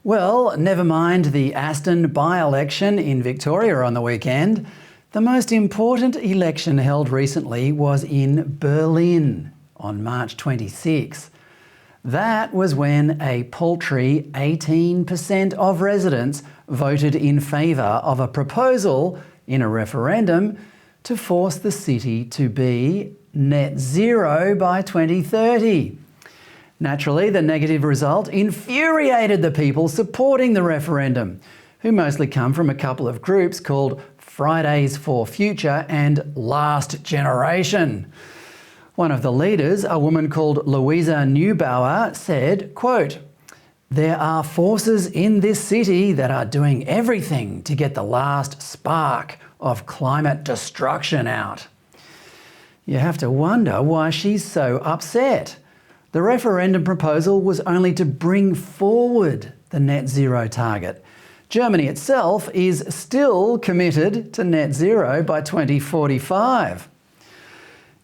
Well, never mind the Aston by-election in Victoria on the weekend. The most important election held recently was in Berlin on March 26. That was when a paltry 18% of residents voted in favour of a proposal in a referendum to force the city to be net zero by 2030. Naturally, the negative result infuriated the people supporting the referendum, who mostly come from a couple of groups called Fridays for Future and Last Generation. One of the leaders, a woman called Louisa Neubauer, said, quote, "There are forces in this city that are doing everything to get the last spark of climate destruction out." You have to wonder why she's so upset. The referendum proposal was only to bring forward the net zero target. Germany itself is still committed to net zero by 2045.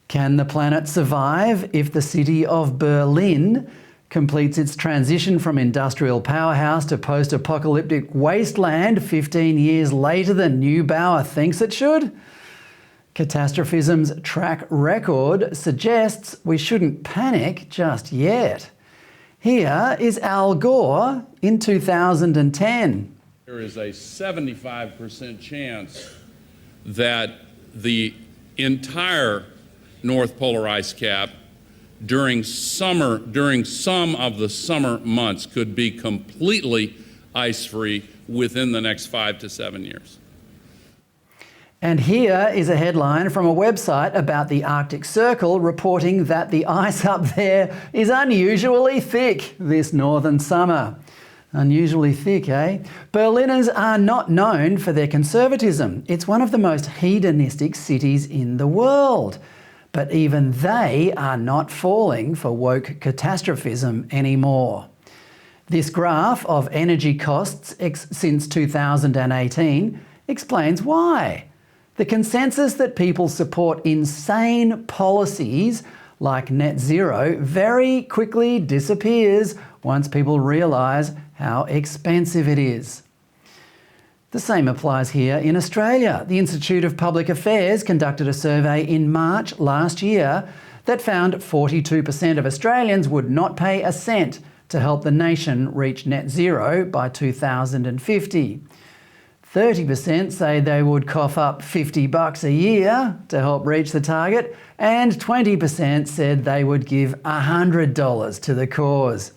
Can the planet survive if the city of Berlin completes its transition from industrial powerhouse to post-apocalyptic wasteland 15 years later than Neubauer thinks it should? Catastrophism's track record suggests we shouldn't panic just yet. Here is Al Gore in 2010. There is a 75% chance that the entire North Polar ice cap during some of the summer months could be completely ice-free within the next 5 to 7 years. And here is a headline from a website about the Arctic Circle reporting that the ice up there is unusually thick this northern summer. Unusually thick, eh? Berliners are not known for their conservatism. It's one of the most hedonistic cities in the world. But even they are not falling for woke catastrophism anymore. This graph of energy costs since 2018 explains why. The consensus that people support insane policies like net zero very quickly disappears once people realise how expensive it is. The same applies here in Australia. The Institute of Public Affairs conducted a survey in March last year that found 42% of Australians would not pay a cent to help the nation reach net zero by 2050. 30% say they would cough up $50 a year to help reach the target, and 20% said they would give $100 to the cause.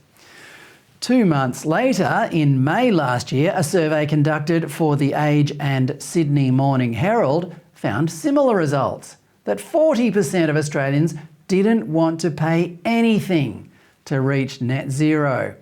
2 months later, in May last year, a survey conducted for The Age and Sydney Morning Herald found similar results, that 40% of Australians didn't want to pay anything to reach net zero.